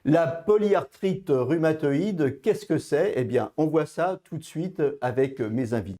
La polyarthrite rhumatoïde, qu'est-ce que c'est? Eh bien, on voit ça tout de suite avec mes invités.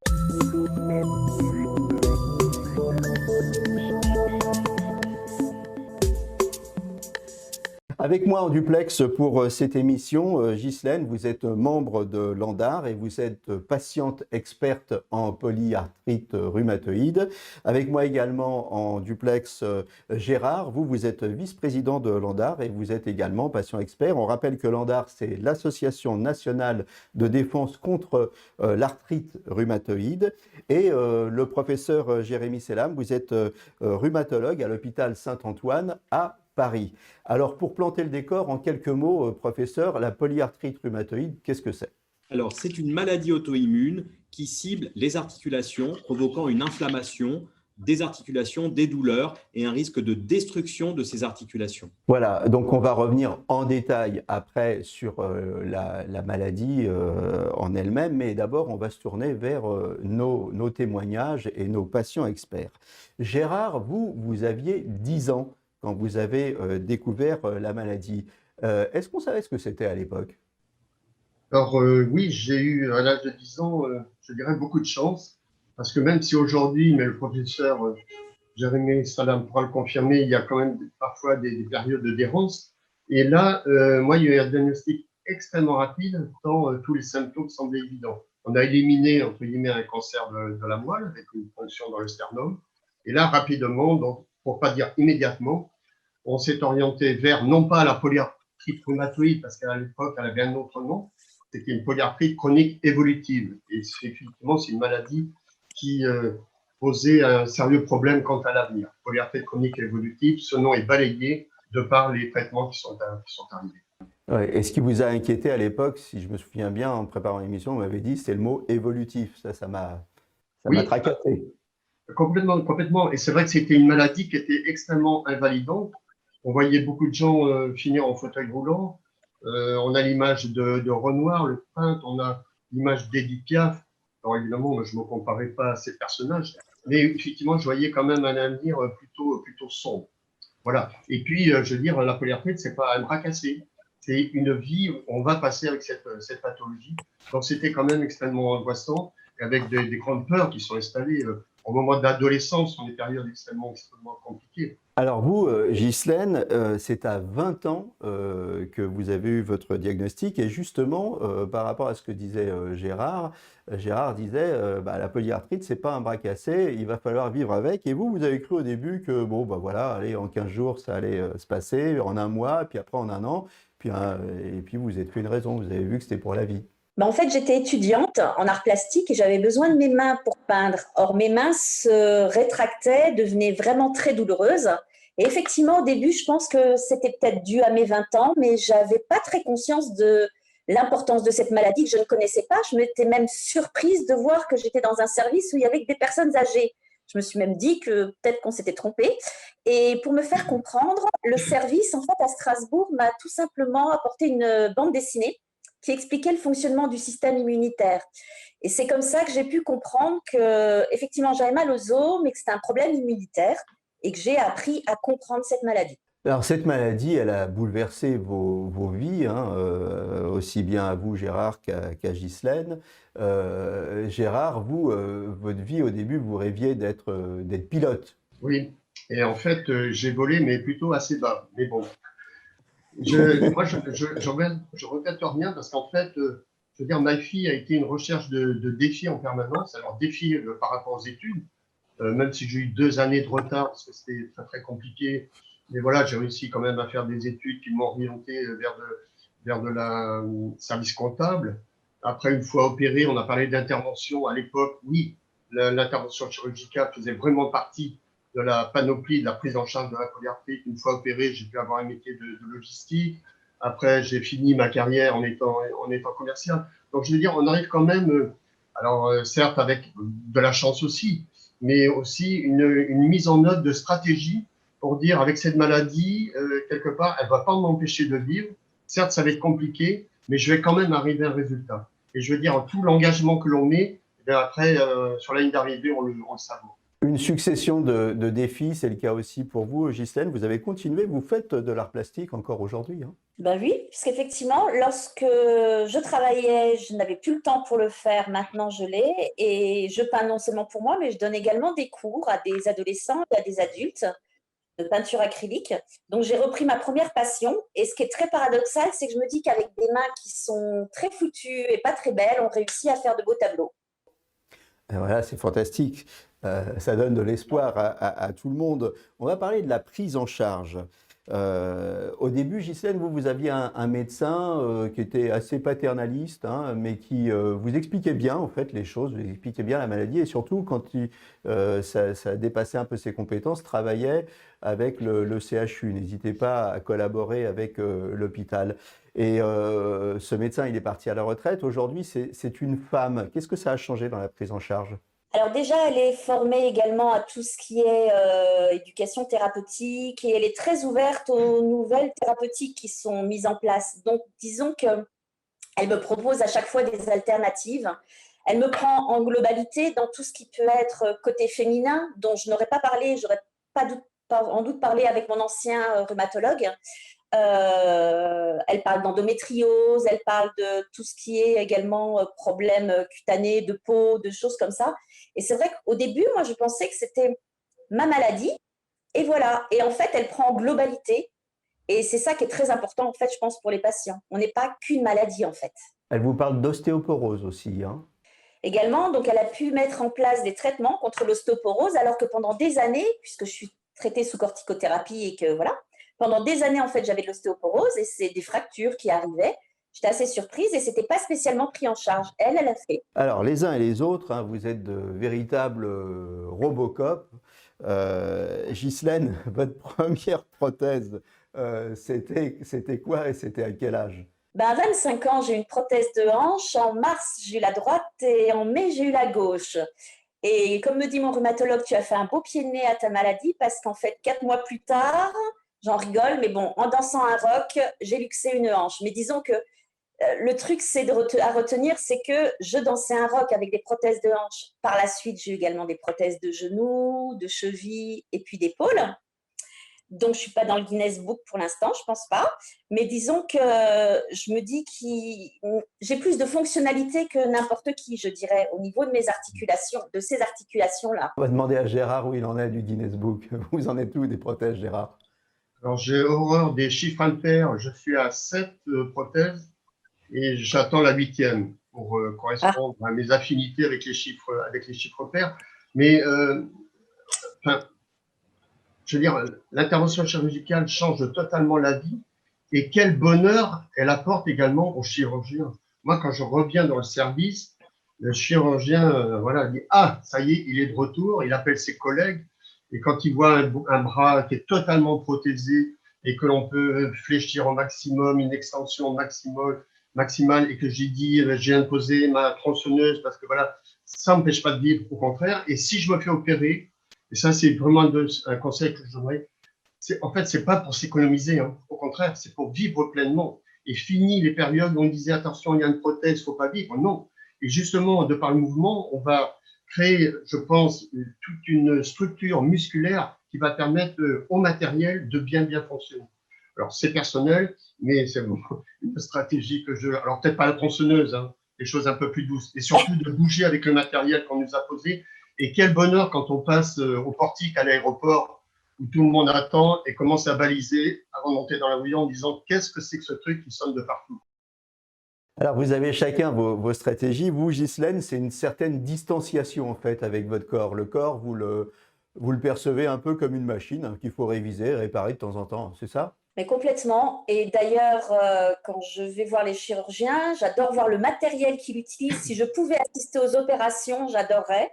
Avec moi en duplex pour cette émission, Ghislaine, vous êtes membre de l'ANDAR et vous êtes patiente experte en polyarthrite rhumatoïde. Avec moi également en duplex, Gérard, vous êtes vice-président de l'ANDAR et vous êtes également patient expert. On rappelle que l'ANDAR, c'est l'Association nationale de défense contre l'arthrite rhumatoïde. Et le professeur Jérémy Selam, vous êtes rhumatologue à l'hôpital Saint-Antoine à Paris. Alors, pour planter le décor, en quelques mots, professeur, la polyarthrite rhumatoïde, qu'est-ce que c'est? Alors, c'est une maladie auto-immune qui cible les articulations, provoquant une inflammation des articulations, des douleurs et un risque de destruction de ces articulations. Voilà, donc on va revenir en détail après sur la maladie en elle-même, mais d'abord on va se tourner vers nos témoignages et nos patients experts. Gérard, vous aviez 10 ans quand vous avez découvert la maladie. Est-ce qu'on savait ce que c'était à l'époque? Alors oui, j'ai eu à l'âge de 10 ans, je dirais beaucoup de chance, parce que même si aujourd'hui, mais le professeur Jérémy Salam pourra le confirmer, il y a quand même parfois des périodes de d'errance. Et là, moi, il y a eu un diagnostic extrêmement rapide, tant tous les symptômes semblaient évidents. On a éliminé, entre guillemets, un cancer de la moelle avec une ponction dans le sternum. Et là, rapidement, donc, pour pas dire immédiatement, on s'est orienté vers, non pas la polyarthrite rhumatoïde, parce qu'à l'époque, elle avait un autre nom, c'était une polyarthrite chronique évolutive. Et effectivement, c'est une maladie qui posait un sérieux problème quant à l'avenir. Polyarthrite chronique évolutive, ce nom est balayé de par les traitements qui sont arrivés. Ouais, et ce qui vous a inquiété à l'époque, si je me souviens bien, en préparant l'émission, vous m'avez dit, c'est le mot évolutif. Ça m'a Oui, tracassé. complètement, complètement. Et c'est vrai que c'était une maladie qui était extrêmement invalidante. On voyait beaucoup de gens finir en fauteuil roulant. On a l'image de Renoir, le peintre, on a l'image d'Édith Piaf. Alors évidemment, moi, je ne me comparais pas à ces personnages, mais effectivement, je voyais quand même un avenir plutôt sombre. Voilà. Et puis, je veux dire, la polyarthrite, c'est pas un bras cassé. C'est une vie, on va passer avec cette pathologie. Donc, c'était quand même extrêmement angoissant, avec des grandes peurs qui sont installées au moment de l'adolescence, sont des périodes extrêmement compliquées. Alors vous, Ghislaine, c'est à 20 ans que vous avez eu votre diagnostic et justement, par rapport à ce que disait Gérard, Gérard disait bah, la polyarthrite, c'est pas un bras cassé, il va falloir vivre avec. Et vous avez cru au début que bon, bah voilà, allez, en 15 jours, ça allait se passer, en un mois, puis après en un an, puis, et puis vous êtes fait une raison, vous avez vu que c'était pour la vie. En fait, j'étais étudiante en art plastique et j'avais besoin de mes mains pour peindre. Or, mes mains se rétractaient, devenaient vraiment très douloureuses. Et effectivement, au début, je pense que c'était peut-être dû à mes 20 ans, mais je n'avais pas très conscience de l'importance de cette maladie que je ne connaissais pas. Je m'étais même surprise de voir que j'étais dans un service où il y avait que des personnes âgées. Je me suis même dit que peut-être qu'on s'était trompé. Et pour me faire comprendre, le service, en fait, à Strasbourg, m'a tout simplement apporté une bande dessinée qui expliquait le fonctionnement du système immunitaire. Et c'est comme ça que j'ai pu comprendre que, effectivement, j'avais mal aux os, mais que c'était un problème immunitaire et que j'ai appris à comprendre cette maladie. Alors cette maladie, elle a bouleversé vos vies, hein, aussi bien à vous Gérard qu'à Ghislaine. Gérard, vous, votre vie au début, vous rêviez d'être pilote. Oui, et en fait, j'ai volé, mais plutôt assez bas. Mais bon, moi, je regrette rien parce qu'en fait, je veux dire, ma fille a été une recherche de défis en permanence. Alors, défis par rapport aux études, même si j'ai eu 2 années de retard parce que c'était très, très compliqué. Mais voilà, j'ai réussi quand même à faire des études qui m'ont orienté vers de la service comptable. Après, une fois opéré, on a parlé d'intervention à l'époque. Oui, l'intervention chirurgicale faisait vraiment partie de la panoplie de la prise en charge de la polyarthrite. Une fois opéré, j'ai pu avoir un métier de logistique. Après, j'ai fini ma carrière en étant commercial. Donc, je veux dire, on arrive quand même, alors certes avec de la chance aussi, mais aussi une mise en œuvre de stratégie pour dire, avec cette maladie, quelque part, elle ne va pas m'empêcher de vivre. Certes, ça va être compliqué, mais je vais quand même arriver à un résultat. Et je veux dire, tout l'engagement que l'on met, et après, sur la ligne d'arrivée, on le savoure. Une succession de défis, c'est le cas aussi pour vous, Ghislaine. Vous avez continué, vous faites de l'art plastique encore aujourd'hui, hein? Ben oui, parce qu'effectivement, lorsque je travaillais, je n'avais plus le temps pour le faire. Maintenant, je l'ai. Et je peins non seulement pour moi, mais je donne également des cours à des adolescents et à des adultes de peinture acrylique. Donc, j'ai repris ma première passion. Et ce qui est très paradoxal, c'est que je me dis qu'avec des mains qui sont très foutues et pas très belles, on réussit à faire de beaux tableaux. Et voilà, c'est fantastique. Ça donne de l'espoir à tout le monde. On va parler de la prise en charge. Au début, Ghislaine, vous aviez un médecin qui était assez paternaliste, hein, mais qui vous expliquait bien en fait les choses, vous expliquait bien la maladie et surtout quand ça dépassait un peu ses compétences, travaillait avec le CHU. N'hésitez pas à collaborer avec l'hôpital. Et ce médecin, il est parti à la retraite. Aujourd'hui, c'est une femme. Qu'est-ce que ça a changé dans la prise en charge? Alors déjà, elle est formée également à tout ce qui est éducation thérapeutique et elle est très ouverte aux nouvelles thérapeutiques qui sont mises en place. Donc, disons qu'elle me propose à chaque fois des alternatives. Elle me prend en globalité dans tout ce qui peut être côté féminin, dont je n'aurais pas parlé, j'aurais pas en doute parlé avec mon ancien rhumatologue. Elle parle d'endométriose, elle parle de tout ce qui est également problèmes cutanés, de peau, de choses comme ça. Et c'est vrai qu'au début, moi, je pensais que c'était ma maladie. Et voilà. Et en fait, elle prend en globalité. Et c'est ça qui est très important, en fait, je pense, pour les patients. On n'est pas qu'une maladie, en fait. Elle vous parle d'ostéoporose aussi, hein? Également, donc, elle a pu mettre en place des traitements contre l'ostéoporose, alors que pendant des années, puisque je suis traitée sous corticothérapie et que voilà, pendant des années, en fait, j'avais de l'ostéoporose et c'est des fractures qui arrivaient. J'étais assez surprise et c'était pas spécialement pris en charge. Elle a fait. Alors, les uns et les autres, hein, vous êtes de véritables Robocop. Ghislaine, votre première prothèse, c'était quoi et c'était à quel âge? Ben, à 25 ans, j'ai eu une prothèse de hanche. En mars, j'ai eu la droite et en mai, j'ai eu la gauche. Et comme me dit mon rhumatologue, tu as fait un beau pied de nez à ta maladie parce qu'en fait, 4 mois plus tard, j'en rigole, mais bon, en dansant un rock, j'ai luxé une hanche. Mais disons que le truc à retenir, c'est que je dansais un rock avec des prothèses de hanche. Par la suite, j'ai eu également des prothèses de genoux, de cheville et puis d'épaule. Donc, je ne suis pas dans le Guinness Book pour l'instant, je ne pense pas. Mais disons que je me dis que j'ai plus de fonctionnalités que n'importe qui, je dirais, au niveau de mes articulations, de ces articulations-là. On va demander à Gérard où il en est du Guinness Book. Vous en êtes où des prothèses, Gérard? Alors, j'ai horreur des chiffres impairs. Je suis à 7 prothèses et j'attends la 8e pour Ah, correspondre à mes affinités avec les chiffres pairs. Mais enfin, je veux dire, l'intervention chirurgicale change totalement la vie et quel bonheur elle apporte également aux chirurgiens. Moi, quand je reviens dans le service, le chirurgien voilà, dit ah, ça y est, il est de retour, il appelle ses collègues et quand il voit un bras qui est totalement protésé et que l'on peut fléchir au maximum, une extension maximale et que j'ai dit, je viens de poser ma tronçonneuse parce que voilà, ça ne m'empêche pas de vivre, au contraire. Et si je me fais opérer, et ça, c'est vraiment un conseil que je donnerais. En fait, c'est pas pour s'économiser, hein. Au contraire, c'est pour vivre pleinement. Et fini les périodes où on disait attention, il y a une prothèse, il ne faut pas vivre. Non. Et justement, de par le mouvement, on va créer, je pense, toute une structure musculaire qui va permettre au matériel de bien fonctionner. Alors, c'est personnel, mais c'est une stratégie que je. Alors, peut-être pas la tronçonneuse, hein, des choses un peu plus douces. Et surtout de bouger avec le matériel qu'on nous a posé. Et quel bonheur quand on passe au portique à l'aéroport où tout le monde attend et commence à baliser avant de monter dans l'avion en disant qu'est-ce que c'est que ce truc qui sonne de partout. Alors, vous avez chacun vos stratégies. Vous, Ghislaine, c'est une certaine distanciation en fait avec votre corps. Le corps, vous le percevez un peu comme une machine hein, qu'il faut réviser, réparer de temps en temps. C'est ça? mais complètement. Et d'ailleurs, quand je vais voir les chirurgiens, j'adore voir le matériel qu'ils utilisent. Si je pouvais assister aux opérations, j'adorerais.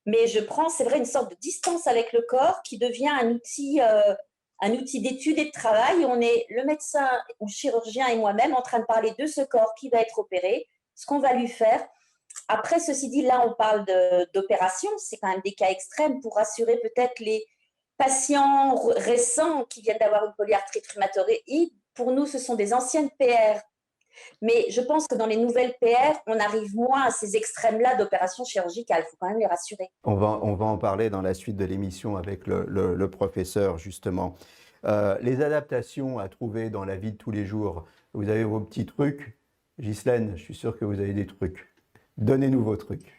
Mais je prends, c'est vrai, une sorte de distance avec le corps qui devient un outil d'étude et de travail. On est le médecin ou le chirurgien et moi-même en train de parler de ce corps qui va être opéré, ce qu'on va lui faire. Après, ceci dit, là, on parle d'opération. C'est quand même des cas extrêmes pour rassurer peut-être les patients récents qui viennent d'avoir une polyarthrite rhumatoïde. Pour nous, ce sont des anciennes PR. Mais je pense que dans les nouvelles PR, on arrive moins à ces extrêmes-là d'opérations chirurgicales. Il faut quand même les rassurer. On va en parler dans la suite de l'émission avec le professeur, justement. Les adaptations à trouver dans la vie de tous les jours, vous avez vos petits trucs. Ghislaine, je suis sûr que vous avez des trucs. Donnez-nous vos trucs.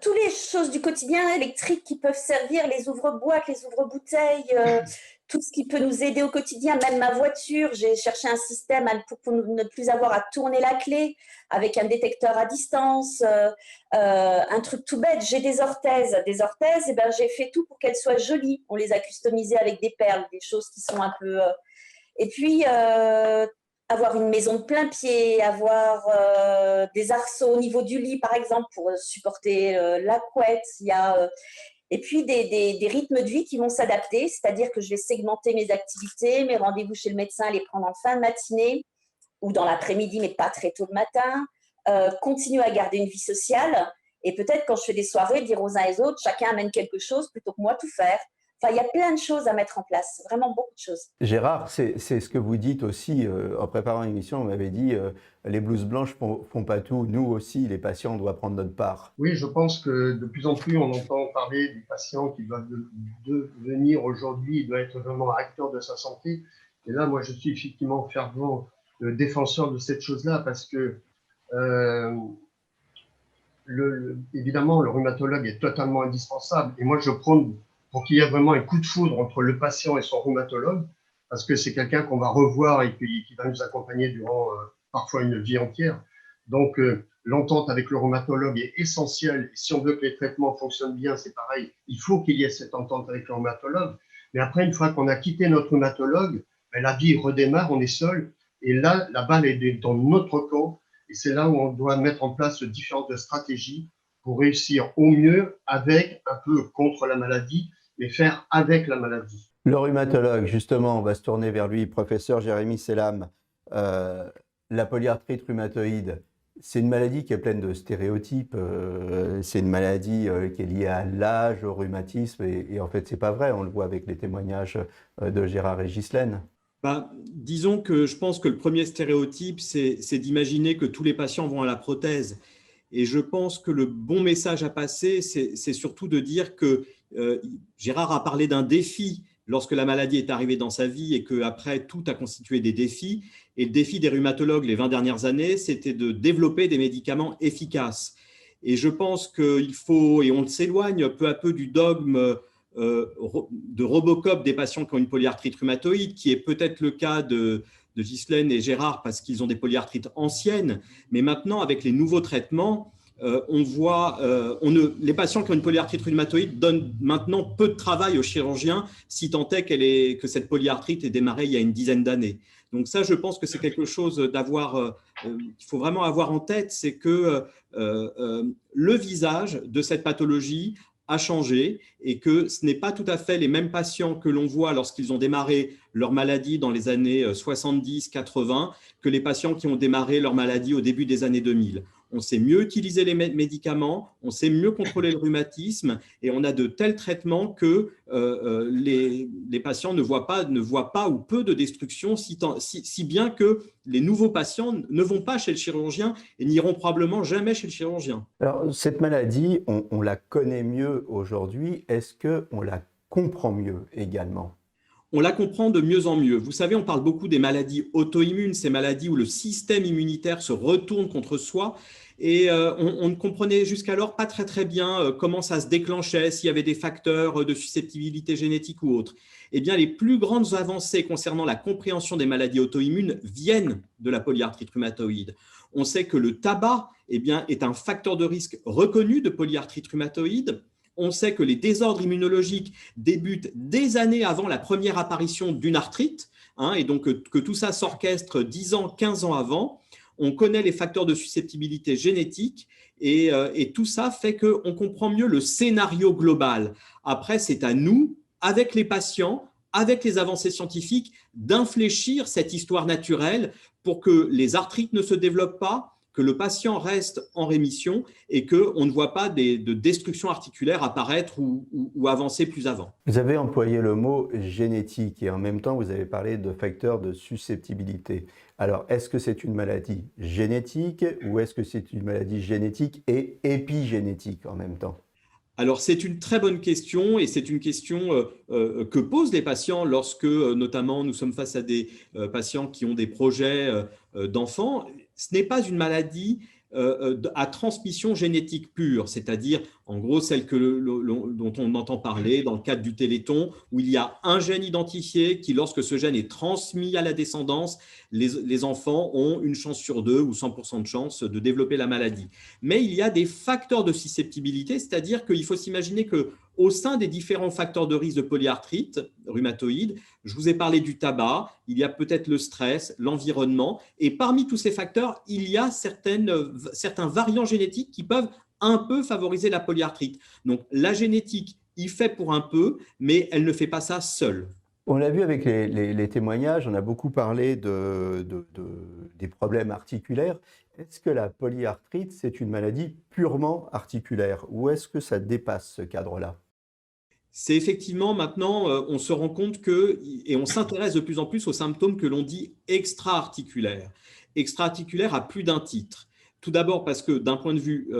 Toutes les choses du quotidien électriques qui peuvent servir, les ouvre-boîtes, les ouvre-bouteilles, tout ce qui peut nous aider au quotidien, même ma voiture, j'ai cherché un système pour ne plus avoir à tourner la clé avec un détecteur à distance, un truc tout bête. J'ai des orthèses, et ben, j'ai fait tout pour qu'elles soient jolies. On les a customisées avec des perles, des choses qui sont un peu… Et puis, avoir une maison de plein pied, avoir des arceaux au niveau du lit, par exemple, pour supporter la couette. Il y a, et puis, des rythmes de vie qui vont s'adapter, c'est-à-dire que je vais segmenter mes activités, mes rendez-vous chez le médecin, les prendre en fin de matinée ou dans l'après-midi, mais pas très tôt le matin. Continuer à garder une vie sociale et peut-être, quand je fais des soirées, dire aux uns et aux autres, chacun amène quelque chose plutôt que moi tout faire. Enfin, il y a plein de choses à mettre en place, vraiment beaucoup de choses. Gérard, c'est ce que vous dites aussi en préparant l'émission. Vous m'avez dit les blouses blanches font pas tout. Nous aussi, les patients, on doit prendre notre part. Oui, je pense que de plus en plus, on entend parler des patients qui doivent devenir aujourd'hui, il doit être vraiment acteur de sa santé. Et là, moi, je suis effectivement fervent défenseur de cette chose-là parce que, évidemment, le rhumatologue est totalement indispensable. Et moi, je prône pour qu'il y ait vraiment un coup de foudre entre le patient et son rhumatologue, parce que c'est quelqu'un qu'on va revoir et qui va nous accompagner durant parfois une vie entière. Donc, l'entente avec le rhumatologue est essentielle. Et si on veut que les traitements fonctionnent bien, c'est pareil. Il faut qu'il y ait cette entente avec le rhumatologue. Mais après, une fois qu'on a quitté notre rhumatologue, ben, la vie redémarre, on est seul. Et là, la balle est dans notre camp. Et c'est là où on doit mettre en place différentes stratégies pour réussir au mieux avec, un peu contre la maladie, mais faire avec la maladie. Le rhumatologue, justement, on va se tourner vers lui, professeur Jérémy Selam. La polyarthrite rhumatoïde, c'est une maladie qui est pleine de stéréotypes. C'est une maladie qui est liée à l'âge, au rhumatisme, et en fait, c'est pas vrai. On le voit avec les témoignages de Gérard et Ghislaine. Disons que je pense que le premier stéréotype, c'est d'imaginer que tous les patients vont à la prothèse. Et je pense que le bon message à passer, c'est surtout de dire que Gérard a parlé d'un défi lorsque la maladie est arrivée dans sa vie et qu'après, tout a constitué des défis. Et le défi des rhumatologues les 20 dernières années, c'était de développer des médicaments efficaces. Et je pense qu'il faut, et on s'éloigne peu à peu du dogme de Robocop des patients qui ont une polyarthrite rhumatoïde, qui est peut-être le cas de Ghislaine et Gérard parce qu'ils ont des polyarthrites anciennes. Mais maintenant, avec les nouveaux traitements, on voit, les patients qui ont une polyarthrite rhumatoïde donnent maintenant peu de travail aux chirurgiens, si tant est que cette polyarthrite ait démarré il y a une dizaine d'années. Donc ça, je pense que c'est quelque chose qu'il faut vraiment avoir en tête, c'est que le visage de cette pathologie a changé et que ce n'est pas tout à fait les mêmes patients que l'on voit lorsqu'ils ont démarré leur maladie dans les années 70-80 que les patients qui ont démarré leur maladie au début des années 2000. On sait mieux utiliser les médicaments, on sait mieux contrôler le rhumatisme et on a de tels traitements que les patients ne voient pas ou peu de destruction, si bien que les nouveaux patients ne vont pas chez le chirurgien et n'iront probablement jamais chez le chirurgien. Alors, cette maladie, on la connaît mieux aujourd'hui. Est-ce qu'on la comprend mieux également ? On la comprend de mieux en mieux. Vous savez, on parle beaucoup des maladies auto-immunes, ces maladies où le système immunitaire se retourne contre soi. Et on ne comprenait jusqu'alors pas très bien comment ça se déclenchait, s'il y avait des facteurs de susceptibilité génétique ou autre. Eh bien, les plus grandes avancées concernant la compréhension des maladies auto-immunes viennent de la polyarthrite rhumatoïde. On sait que le tabac est un facteur de risque reconnu de polyarthrite rhumatoïde. On sait que les désordres immunologiques débutent des années avant la première apparition d'une arthrite, et donc que tout ça s'orchestre 10 ans, 15 ans avant. On connaît les facteurs de susceptibilité génétique et tout ça fait qu'on comprend mieux le scénario global. Après, c'est à nous, avec les patients, avec les avancées scientifiques, d'infléchir cette histoire naturelle pour que les arthrites ne se développent pas, que le patient reste en rémission et qu'on ne voit pas de destruction articulaire apparaître ou avancer plus avant. Vous avez employé le mot génétique et en même temps, vous avez parlé de facteurs de susceptibilité. Alors, est-ce que c'est une maladie génétique ou est-ce que c'est une maladie génétique et épigénétique en même temps ? Alors, c'est une très bonne question et c'est une question que posent les patients lorsque, notamment, nous sommes face à des patients qui ont des projets d'enfants. Ce n'est pas une maladie à transmission génétique pure, c'est-à-dire, en gros, celle dont on entend parler dans le cadre du Téléthon, où il y a un gène identifié qui, lorsque ce gène est transmis à la descendance, les enfants ont une chance sur 2 ou 100% de chance de développer la maladie. Mais il y a des facteurs de susceptibilité, c'est-à-dire qu'il faut s'imaginer qu'au sein des différents facteurs de risque de polyarthrite rhumatoïde, je vous ai parlé du tabac, il y a peut-être le stress, l'environnement, et parmi tous ces facteurs, il y a certains variants génétiques qui peuvent un peu favoriser la polyarthrite. Donc la génétique y fait pour un peu, mais elle ne fait pas ça seule. On l'a vu avec les témoignages, on a beaucoup parlé des problèmes articulaires. Est-ce que la polyarthrite, c'est une maladie purement articulaire ou est-ce que ça dépasse ce cadre-là? C'est effectivement maintenant, on se rend compte et on s'intéresse de plus en plus aux symptômes que l'on dit extra-articulaires. Extra-articulaires à plus d'un titre. Tout d'abord parce que d'un point de vue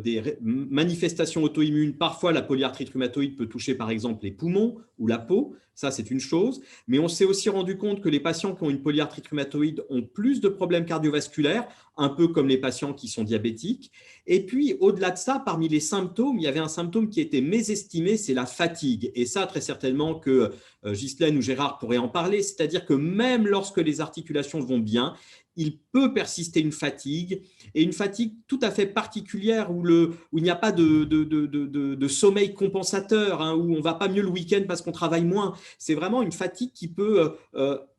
des manifestations auto-immunes, parfois la polyarthrite rhumatoïde peut toucher par exemple les poumons ou la peau, ça c'est une chose, mais on s'est aussi rendu compte que les patients qui ont une polyarthrite rhumatoïde ont plus de problèmes cardiovasculaires, un peu comme les patients qui sont diabétiques. Et puis au-delà de ça, parmi les symptômes, il y avait un symptôme qui était mésestimé, c'est la fatigue. Et ça très certainement que Ghislaine ou Gérard pourraient en parler, c'est-à-dire que même lorsque les articulations vont bien, il peut persister une fatigue, et une fatigue tout à fait particulière où il n'y a pas de sommeil compensateur, hein, où on ne va pas mieux le week-end parce qu'on travaille moins. C'est vraiment une fatigue qui peut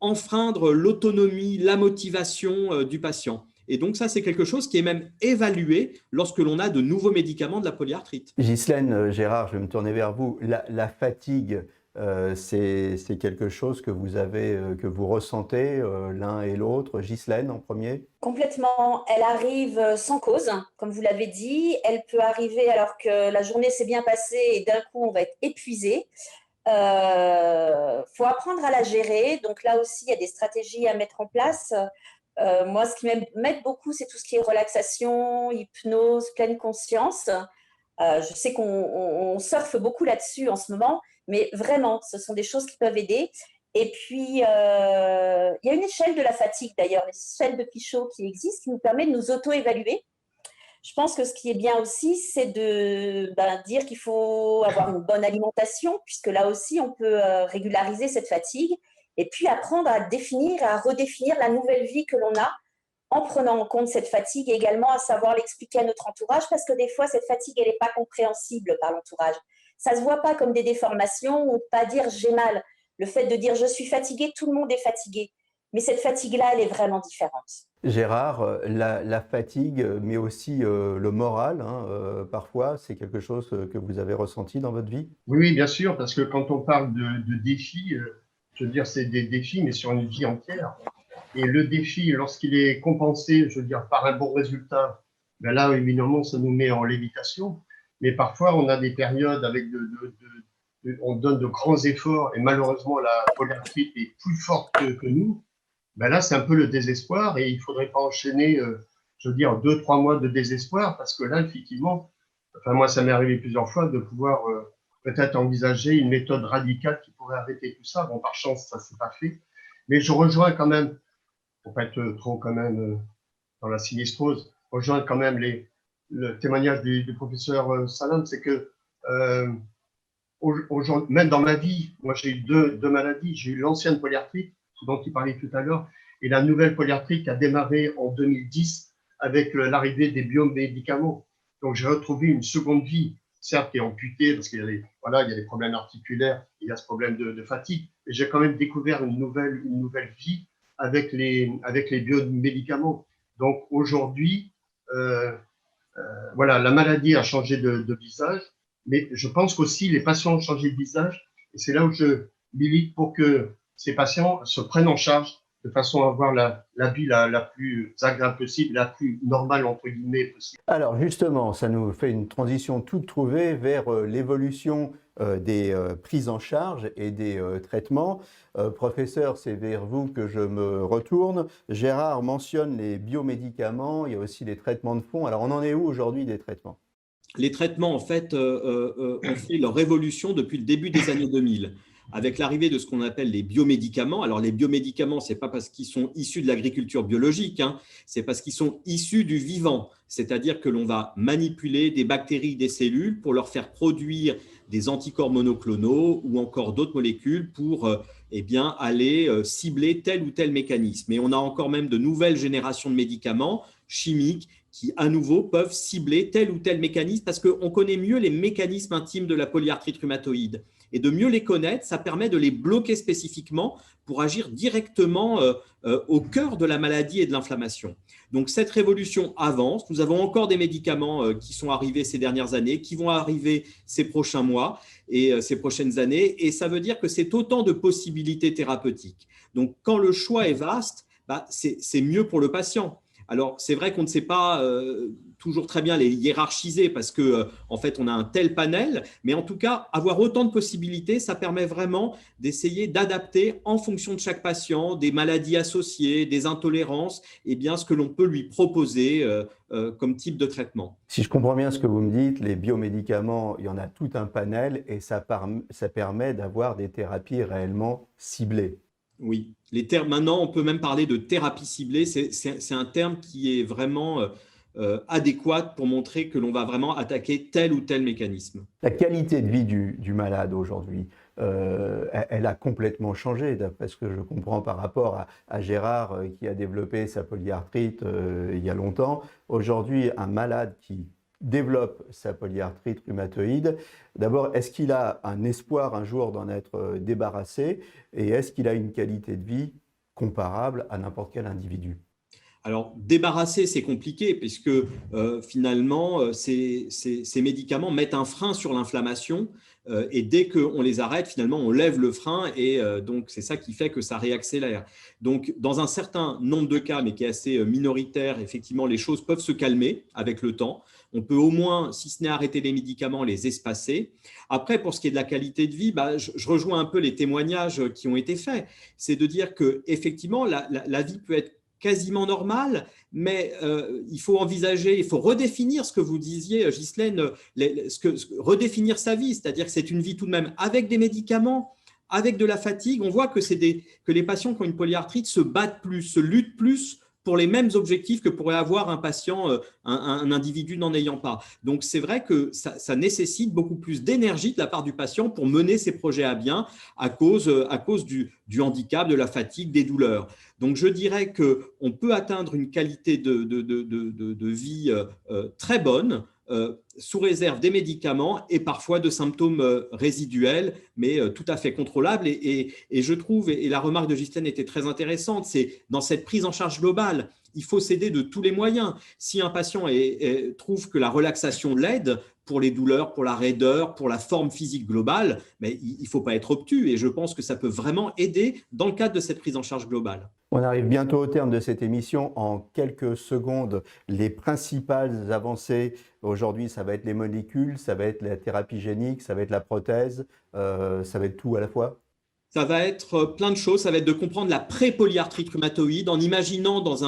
enfreindre l'autonomie, la motivation du patient. Et donc ça, c'est quelque chose qui est même évalué lorsque l'on a de nouveaux médicaments de la polyarthrite. Ghislaine, Gérard, je vais me tourner vers vous. La fatigue, c'est quelque chose que que vous ressentez l'un et l'autre. Ghislaine en premier? Complètement. Elle arrive sans cause, comme vous l'avez dit. Elle peut arriver alors que la journée s'est bien passée et d'un coup, on va être épuisé. Faut apprendre à la gérer. Donc là aussi, il y a des stratégies à mettre en place. Moi, ce qui m'aide beaucoup, c'est tout ce qui est relaxation, hypnose, pleine conscience. Je sais qu'on surfe beaucoup là-dessus en ce moment, mais vraiment, ce sont des choses qui peuvent aider. Et puis, il y a une échelle de la fatigue d'ailleurs, l'échelle de Pichot qui existe, qui nous permet de nous auto-évaluer. Je pense que ce qui est bien aussi, c'est de dire qu'il faut avoir une bonne alimentation, puisque là aussi, on peut régulariser cette fatigue. Et puis apprendre à définir et à redéfinir la nouvelle vie que l'on a en prenant en compte cette fatigue et également à savoir l'expliquer à notre entourage, parce que des fois, cette fatigue, elle n'est pas compréhensible par l'entourage. Ça ne se voit pas comme des déformations ou pas dire j'ai mal. Le fait de dire je suis fatigué, tout le monde est fatigué. Mais cette fatigue-là, elle est vraiment différente. Gérard, la fatigue, mais aussi le moral, hein, parfois, c'est quelque chose que vous avez ressenti dans votre vie? Oui, oui, bien sûr, parce que quand on parle de défis, je veux dire, c'est des défis, mais sur une vie entière. Et le défi, lorsqu'il est compensé, je veux dire, par un bon résultat, ben là, évidemment, ça nous met en lévitation. Mais parfois, on a des périodes avec on donne de grands efforts et malheureusement, la polyarthrite est plus forte que nous. Ben là, c'est un peu le désespoir et il ne faudrait pas enchaîner, je veux dire, 2-3 mois de désespoir parce que là, effectivement, enfin, moi, ça m'est arrivé plusieurs fois de pouvoir peut-être envisager une méthode radicale qui pourrait arrêter tout ça. Bon, par chance, ça ne s'est pas fait. Mais je rejoins quand même, pour pas être trop quand même dans la sinistrose, je rejoins quand même le témoignage du professeur Salam, c'est que même dans ma vie, moi j'ai eu deux maladies. J'ai eu l'ancienne polyarthrite, dont il parlait tout à l'heure, et la nouvelle polyarthrite qui a démarré en 2010 avec l'arrivée des biomédicaments. Donc j'ai retrouvé une seconde vie, certes qui est amputée parce qu'il y a il y a des problèmes articulaires, il y a ce problème de fatigue, mais j'ai quand même découvert une nouvelle vie avec les biomédicaments. Donc aujourd'hui, voilà, la maladie a changé de visage, mais je pense qu'aussi les patients ont changé de visage, et c'est là où je milite pour que ces patients se prennent en charge de façon à avoir la vie la plus agréable possible, la plus normale entre guillemets possible. Alors justement, ça nous fait une transition toute trouvée vers l'évolution des prises en charge et des traitements. Professeur, c'est vers vous que je me retourne. Gérard mentionne les biomédicaments, il y a aussi les traitements de fond. Alors on en est où aujourd'hui des traitements? les traitements, en fait, ont fait leur révolution depuis le début des années 2000, avec l'arrivée de ce qu'on appelle les biomédicaments. Alors, les biomédicaments, ce n'est pas parce qu'ils sont issus de l'agriculture biologique, hein, c'est parce qu'ils sont issus du vivant. C'est-à-dire que l'on va manipuler des bactéries, des cellules pour leur faire produire des anticorps monoclonaux ou encore d'autres molécules pour eh bien, aller cibler tel ou tel mécanisme. Et on a encore même de nouvelles générations de médicaments chimiques qui, à nouveau, peuvent cibler tel ou tel mécanisme parce qu'on connaît mieux les mécanismes intimes de la polyarthrite rhumatoïde. Et de mieux les connaître, ça permet de les bloquer spécifiquement pour agir directement au cœur de la maladie et de l'inflammation. Donc, cette révolution avance. Nous avons encore des médicaments qui sont arrivés ces dernières années, qui vont arriver ces prochains mois et ces prochaines années. Et ça veut dire que c'est autant de possibilités thérapeutiques. Donc, quand le choix est vaste, c'est mieux pour le patient. Alors, c'est vrai qu'on ne sait pas toujours très bien les hiérarchiser parce que, en fait, on a un tel panel, mais en tout cas, avoir autant de possibilités, ça permet vraiment d'essayer d'adapter en fonction de chaque patient, des maladies associées, des intolérances, et bien ce que l'on peut lui proposer comme type de traitement. Si je comprends bien ce que vous me dites, les biomédicaments, il y en a tout un panel et ça permet d'avoir des thérapies réellement ciblées. Oui, les termes, maintenant, on peut même parler de thérapie ciblée. C'est un terme qui est vraiment adéquat pour montrer que l'on va vraiment attaquer tel ou tel mécanisme. La qualité de vie du malade aujourd'hui, elle a complètement changé, d'après ce que je comprends par rapport à Gérard qui a développé sa polyarthrite il y a longtemps. Aujourd'hui, un malade qui développe sa polyarthrite rhumatoïde, d'abord, est-ce qu'il a un espoir un jour d'en être débarrassé et est-ce qu'il a une qualité de vie comparable à n'importe quel individu? Alors, débarrasser, c'est compliqué puisque finalement, ces médicaments mettent un frein sur l'inflammation et dès qu'on les arrête, finalement, on lève le frein et donc c'est ça qui fait que ça réaccélère. Donc, dans un certain nombre de cas, mais qui est assez minoritaire, effectivement, les choses peuvent se calmer avec le temps. On peut au moins, si ce n'est arrêter les médicaments, les espacer. Après, pour ce qui est de la qualité de vie, je rejoins un peu les témoignages qui ont été faits. C'est de dire qu'effectivement, la vie peut être quasiment normale, mais il faut envisager, il faut redéfinir ce que vous disiez, Ghislaine, redéfinir sa vie, c'est-à-dire que c'est une vie tout de même avec des médicaments, avec de la fatigue. On voit que les patients qui ont une polyarthrite se battent plus, se luttent plus pour les mêmes objectifs que pourrait avoir un patient, un individu n'en ayant pas. Donc, c'est vrai que ça nécessite beaucoup plus d'énergie de la part du patient pour mener ses projets à bien à cause du handicap, de la fatigue, des douleurs. Donc, je dirais qu'on peut atteindre une qualité de vie très bonne, sous réserve des médicaments et parfois de symptômes résiduels, mais tout à fait contrôlables. Et je trouve, et la remarque de Ghislaine était très intéressante, c'est dans cette prise en charge globale, il faut s'aider de tous les moyens. Si un patient trouve que la relaxation l'aide pour les douleurs, pour la raideur, pour la forme physique globale, mais il ne faut pas être obtus. Et je pense que ça peut vraiment aider dans le cadre de cette prise en charge globale. On arrive bientôt au terme de cette émission. En quelques secondes, les principales avancées aujourd'hui, ça va être les molécules, ça va être la thérapie génique, ça va être la prothèse, ça va être tout à la fois. Ça va être plein de choses. Ça va être de comprendre la pré-polyarthrite rhumatoïde en imaginant dans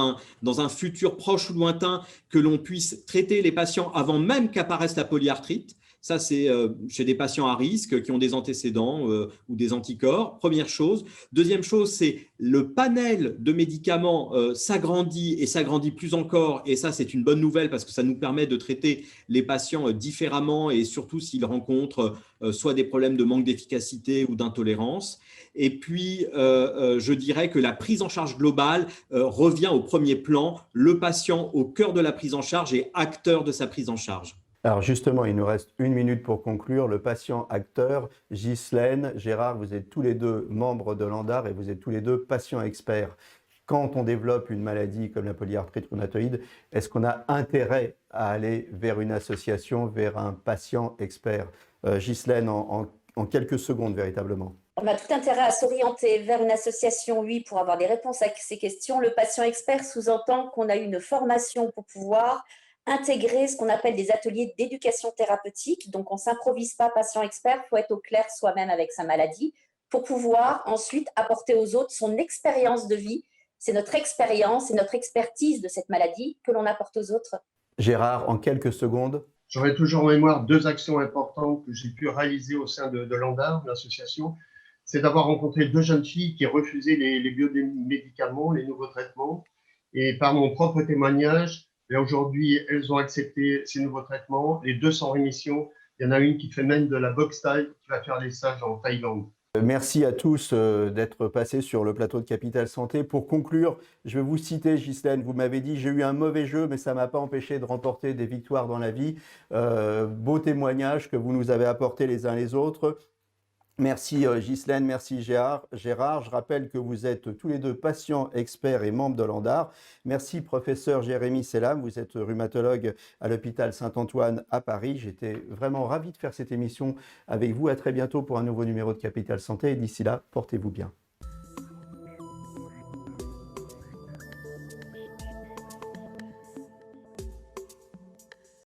un futur proche ou lointain que l'on puisse traiter les patients avant même qu'apparaisse la polyarthrite. Ça, c'est chez des patients à risque qui ont des antécédents ou des anticorps, première chose. Deuxième chose, c'est le panel de médicaments s'agrandit et s'agrandit plus encore. Et ça, c'est une bonne nouvelle parce que ça nous permet de traiter les patients différemment et surtout s'ils rencontrent soit des problèmes de manque d'efficacité ou d'intolérance. Et puis, je dirais que la prise en charge globale revient au premier plan, le patient au cœur de la prise en charge et acteur de sa prise en charge. Alors justement, il nous reste 1 minute pour conclure. Le patient acteur, Ghislaine, Gérard, vous êtes tous les deux membres de l'ANDAR et vous êtes tous les deux patients experts. Quand on développe une maladie comme la polyarthrite rhumatoïde, est-ce qu'on a intérêt à aller vers une association, vers un patient expert? Ghislaine, en quelques secondes véritablement. On a tout intérêt à s'orienter vers une association, oui, pour avoir des réponses à ces questions. Le patient expert sous-entend qu'on a eu une formation pour pouvoir intégrer ce qu'on appelle des ateliers d'éducation thérapeutique. Donc, on ne s'improvise pas patient expert, il faut être au clair soi-même avec sa maladie pour pouvoir ensuite apporter aux autres son expérience de vie. C'est notre expérience et notre expertise de cette maladie que l'on apporte aux autres. Gérard, en quelques secondes. J'aurai toujours en mémoire deux actions importantes que j'ai pu réaliser au sein de l'ANDAR, l'association. C'est d'avoir rencontré deux jeunes filles qui refusaient les biomédicaments, les nouveaux traitements. Et par mon propre témoignage, aujourd'hui, elles ont accepté ces nouveaux traitements. Les deux sont en rémission. Il y en a une qui fait même de la boxe thaï, qui va faire des stages en Thaïlande. Merci à tous d'être passés sur le plateau de Capital Santé. Pour conclure, je vais vous citer, Ghislaine, vous m'avez dit « j'ai eu un mauvais jeu, mais ça ne m'a pas empêché de remporter des victoires dans la vie ». Beau témoignage que vous nous avez apporté les uns les autres. Merci Ghislaine, merci Gérard. Je rappelle que vous êtes tous les deux patients, experts et membres de l'ANDAR. Merci professeur Jérémy Selam, vous êtes rhumatologue à l'hôpital Saint-Antoine à Paris. J'étais vraiment ravi de faire cette émission avec vous. À très bientôt pour un nouveau numéro de Capital Santé et d'ici là, portez-vous bien.